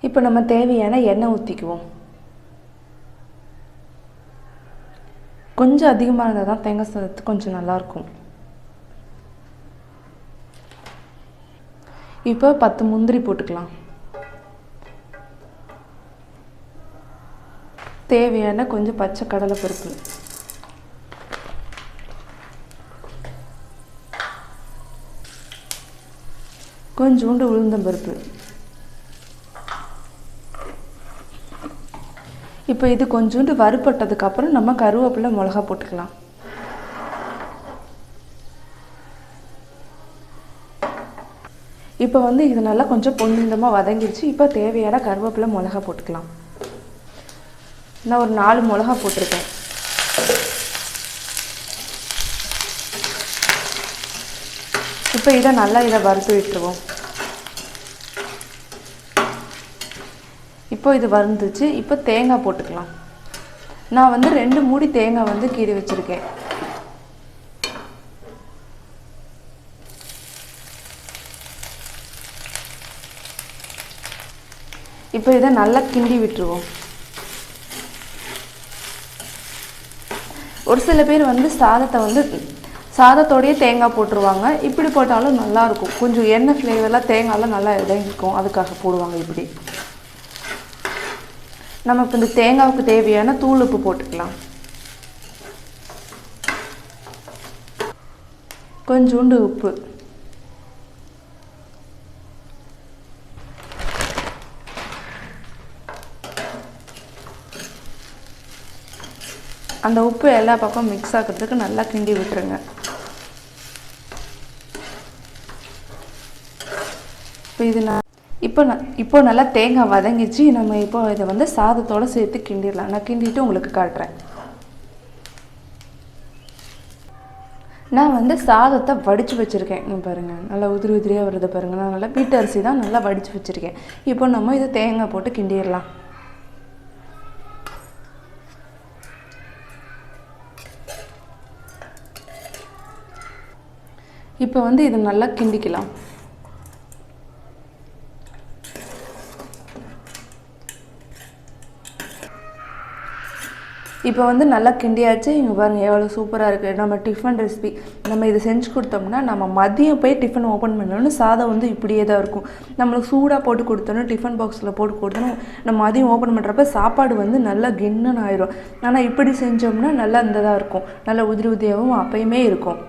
இப்போ நம்ம தேவையான எண்ணெய் ஊற்றிக்குவோம். கொஞ்சம் அதிகமாக இருந்தால் தான் தேங்காய் சாதத்துக்கு கொஞ்சம் நல்லாயிருக்கும். இப்போ 10 முந்திரி போட்டுக்கலாம். தேவையான கொஞ்சம் பச்சை கடலை பருப்பு, கொஞ்சோண்டு உளுந்தம்பருப்பு. இப்போ இது கொஞ்சோண்டு வறுபட்டதுக்கப்புறம் நம்ம கருவேப்பிலை மிளகா போட்டுக்கலாம். இப்போ இது நல்லா கொஞ்சம் பொன்னிறமாக வதங்கிடுச்சு. இப்போ தேவையான கருவேப்பிலை மிளகா போட்டுக்கலாம். நான் ஒரு 4 மிளகா போட்டிருக்கேன். இப்போ இதை நல்லா வறுத்து விட்டுருவோம். இப்போ இது வறுந்துச்சு. இப்போ தேங்காய் போட்டுக்கலாம். நான் 2 மூடி தேங்காய் கீறி வச்சுருக்கேன். இப்போ இதை நல்லா கிண்டி விட்டுருவோம். ஒரு சில பேர் சாதத்தை சாதத்தோடையே தேங்காய் போட்டுருவாங்க. இப்படி போட்டாலும் நல்லாயிருக்கும். கொஞ்சம் எண்ணெய் ஃப்ளேவர்லாம் தேங்காயெலாம் நல்லா இறங்கிக்கும், அதுக்காக போடுவாங்க இப்படி. நம்ம இப்போ இந்த தேங்காய்க்கு தேவையான தூள் உப்பு போட்டுக்கலாம். கொஞ்சோண்டு உப்பு, அந்த உப்பு எல்லா பக்கம் மிக்ஸ் ஆகிறதுக்கு நல்லா கிண்டி விட்டுருங்க. இப்போ நல்லா தேங்காய் வதங்கிச்சு. நம்ம இப்போ இதை சாதத்தோடு சேர்த்து கிண்டிடலாம். நான் கிண்டிட்டு உங்களுக்கு காட்டுறேன். நான் சாதத்தை வடித்து வச்சுருக்கேன். பாருங்கள், நல்லா உதிரி உதிரியாக வருது பாருங்கள். நான் நல்லா வீட்டு அரிசி தான் நல்லா வடித்து வச்சுருக்கேன். இப்போ நம்ம இதை தேங்காய் போட்டு கிண்டிடலாம். இப்போ இதை நல்லா கிண்டிக்கலாம். இப்போ நல்லா கிண்டியாச்சு. இங்கே பாருங்கள் எவ்வளோ சூப்பராக இருக்குது. நம்ம டிஃபன் ரெசிபி நம்ம இதை செஞ்சு கொடுத்தோம்னா நம்ம மதியம் போய் டிஃபன் ஓப்பன் பண்ணோன்னு சாதம் இப்படியே தான் இருக்கும். நம்மளுக்கு சூடாக போட்டு கொடுத்தோன்னா டிஃபன் பாக்ஸில் போட்டு கொடுத்தோன்னா நம்ம மதியம் ஓப்பன் பண்ணுறப்ப சாப்பாடு நல்லா கின்னுன்னு ஆயிரும். ஆனால் இப்படி செஞ்சோம்னா நல்லா இந்ததாக இருக்கும். நல்லா உதிரி உதிரியாகவும் அப்பயுமே இருக்கும்.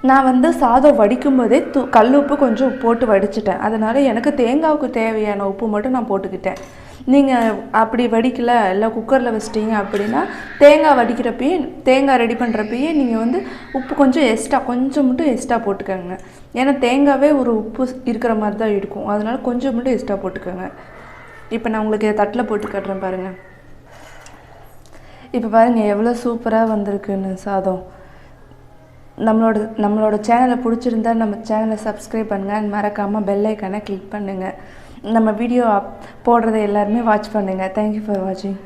நான் சாதம் வடிக்கும் போதே கல் உப்பு கொஞ்சம் போட்டு வடிச்சிட்டேன். அதனால் எனக்கு தேங்காய்க்கு தேவையான உப்பு மட்டும் நான் போட்டுக்கிட்டேன். நீங்கள் அப்படி வடிக்கலை, இல்லை குக்கரில் வச்சிட்டிங்க அப்படின்னா தேங்காய் வடிக்கிறப்பயே, தேங்காய் ரெடி பண்ணுறப்பயே நீங்கள் உப்பு கொஞ்சம் மட்டும் எக்ஸ்ட்ரா போட்டுக்கோங்க. ஏன்னா தேங்காவே ஒரு உப்பு இருக்கிற மாதிரி தான் இருக்கும். அதனால் கொஞ்சம் மட்டும் எக்ஸ்ட்ரா போட்டுக்கோங்க. இப்போ நான் உங்களுக்கு தட்டில் போட்டு காட்டுறேன் பாருங்கள். இப்போ பாருங்கள் எவ்வளோ சூப்பராக வந்திருக்குன்னு சாதம். நம்மளோட சேனலை பிடிச்சிருந்தா நம்ம சேனலை சப்ஸ்கிரைப் பண்ணுங்கள். மறக்காமல் பெல் ஐக்கானை கிளிக் பண்ணுங்கள். நம்ம வீடியோ போடுறதை எல்லாருமே வாட்ச் பண்ணுங்கள். தேங்க்யூ ஃபார் வாட்சிங்.